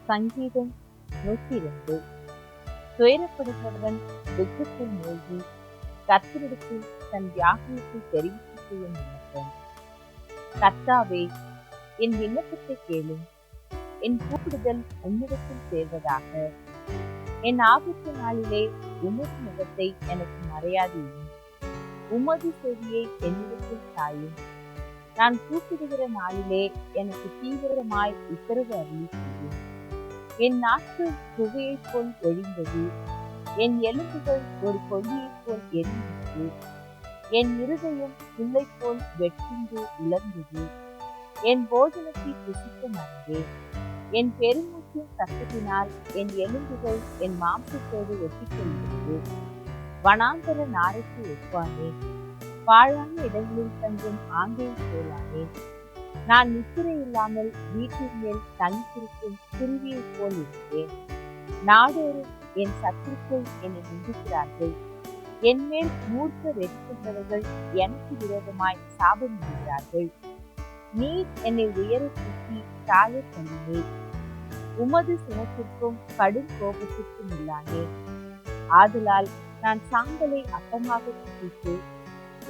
சங்கீதம் 102. துயரப்படுகிறவன் துக்கத்தில் மூழ்கி கர்த்தரிடத்தில் தன் வியாகுலத்தை தெரிவித்து செய்யும் விண்ணப்பம். கர்த்தாவே, என் விண்ணப்பத்தை கேளும், என் கூப்பிடுதல் உம்மிடத்தில் சேர்வதாக. என் ஆபத்து நாளிலே உமது முகத்தை எனக்கு மறையாதேயும், உமது செவியை என்னிடத்தில் சாயும். நான் கூப்பிடுகிற நாளிலே எனக்கு தீவிரமாய் உத்தரவு அருளி செய்யும். என் நாட்கள் புகையைப் போல் ஒழிந்தது, என் எலும்புகள் ஒரு கொள்ளியைப் போல் எரிந்தது, என் இருதயம் புல்லை போல் வெட்டிந்து உலர்ந்தது. என் போஜனத்தை புசிக்க மறந்தேன், என் பெருமூச்சின் சத்தத்தினால் என் எலும்புகள் என் மாம்சத்தோடு ஒட்டிக்கொள்கிறது. வனாந்தர நாரைக்கு ஒப்பானேன், பாழான இடங்களில் தங்கும் ஆந்தையை போலானேன். நான் நித்திரை இல்லாமல் வீட்டின் மேல் தங்கியிருக்கும் குருவியை போல் இருந்தேன். நாடோறும் என் சத்துருக்கள் என்னை நிந்திக்கிறார்கள். என் மேல் மூர்க்க வெறுக்கின்றவர்கள் எனக்கு விரோதமாய் சாபம் இடுகிறார்கள். நீர் என்னை உயர தூக்கி தாழ தள்ளினீர், உமது சினத்திற்கும் கடும் கோபத்திற்கும் உள்ளானேன். ஆதலால் நான் சாம்பலை அப்பமாக புசித்து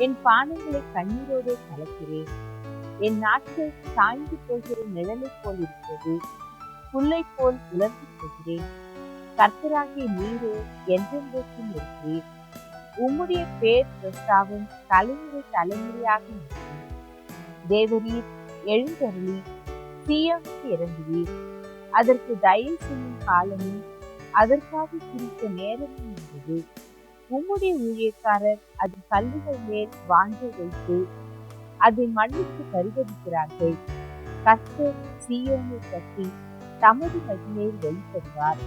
என் பானங்களை கண்ணீரோடு கலக்கிறேன். என் நாட்கள் சாய்ந்து போகிற நிழலை போல் இருக்கிறது, புல்லை போல் உலர்ந்து போகிறேன். கர்த்தராகிய நீரோ என்றென்றைக்கும் இருக்கிறீர். உம்முடைய பேர் பிரஸ்தாபம் தலைமுறை தலைமுறையாக இருக்கிறது. தேவரீர் எழுந்தருளி சீயோனுக்கு இறங்குவீர். அதற்கு தயவு செய்யும் காலமும் அதற்காக குறித்த நேரமும் இருந்தது. உம்முடைய ஊழியக்காரர் அதன் கல்லுகள் மேல் வாஞ்சை வைத்து அதை மண்ணுக்கு பரிதவிக்கிறார்கள். கர்த்தர் சீயோனை கட்டி தமது மகிமையில் வெளிப்படுவார்.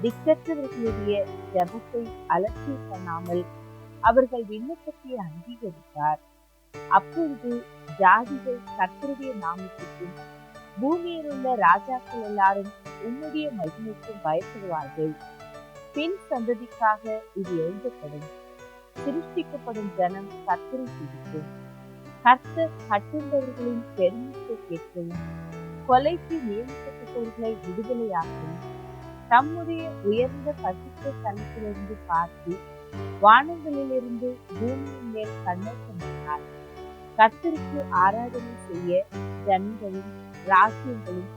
திக்கற்றவர்களுடைய ஜபத்தை அலட்சியம் பண்ணாமல் அவர்கள் விண்ணப்பத்தை அங்கீகரித்தார். அப்பொழுது ஜாதிகள் கர்த்தருடைய நாமத்துக்கும் பூமியில் உள்ள ராஜாக்கள் எல்லாரும் உம்முடைய மகிமைக்கும் பயப்படுவார்கள். பின் சந்ததிக்காக இது எழுதப்படும். சிருஷ்டிக்கப்படும் ஜனம் கர்த்தரை துதிக்கும். கர்த்தர் கட்டுண்டவர்களின் பெருமித்தை கேட்கவும் கொலைக்கு நியமிக்கப்பட்டவர்களை விடுதலையாகவும் தம்முடைய உயர்ந்த பரிசுத்த ஸ்தலத்திலிருந்து பார்த்து வானங்களிலிருந்து பூமியின் மேல் கண்ணோட்டமிட்டார். கர்த்தருக்கு ஆராதனை செய்ய ஜனங்களும் ராஜ்யங்களும்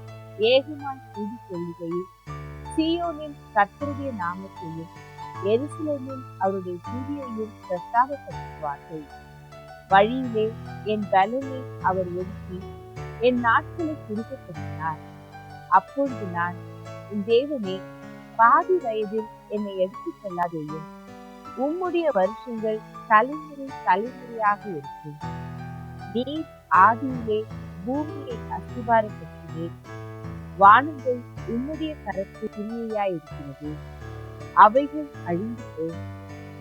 ஏகமாய் கூடி கொள்ளுகையில் சீயோனில் கர்த்தருடைய நாமத்தையும் எருசலேமில் அவருடைய துதியையும் பிரஸ்தாபப்படுத்துவார்கள். வழியிலே என் பலனை அவர் ஒதுக்கி என் நாட்களை குறுக்கப்படுத்தினார். அப்பொழுது நான், என் தேவனே, பாதி வயதில் என்னை எடுத்துக் கொள்ளாதேயும், உம்முடைய வருஷங்கள் தலைமுறை தலைமுறையாக இருக்கும். நீர் ஆதியிலே பூமியை அஸ்திபாரப்படுத்தினீர். வானங்கள் உம்முடைய கரத்து கிரியையாய் இருக்கிறது. அவைகள் அழிந்து போய்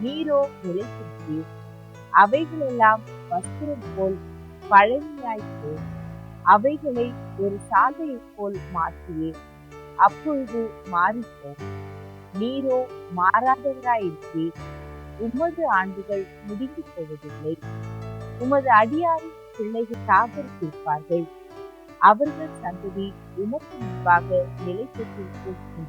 நீரோ நிலைத்திருக்கிறீர். அவைகளெல்லாம் வஸ்திரம் போல் பழமையாய்ப்போ அவைகளை ஒரு சாதையைப் போல் மாற்றுவேன். அப்பொழுது மாறிப்போம். நீரோ மாறாதவராயிருப்பீர். உமது ஆண்டுகள் முடிந்து போவதில்லை. உமது அடியாரின் பிள்ளைகள் தாபரித்திருப்பார்கள். அவர்கள் சந்ததி உமக்கு முன்பாக நிலைத்திருக்கும்.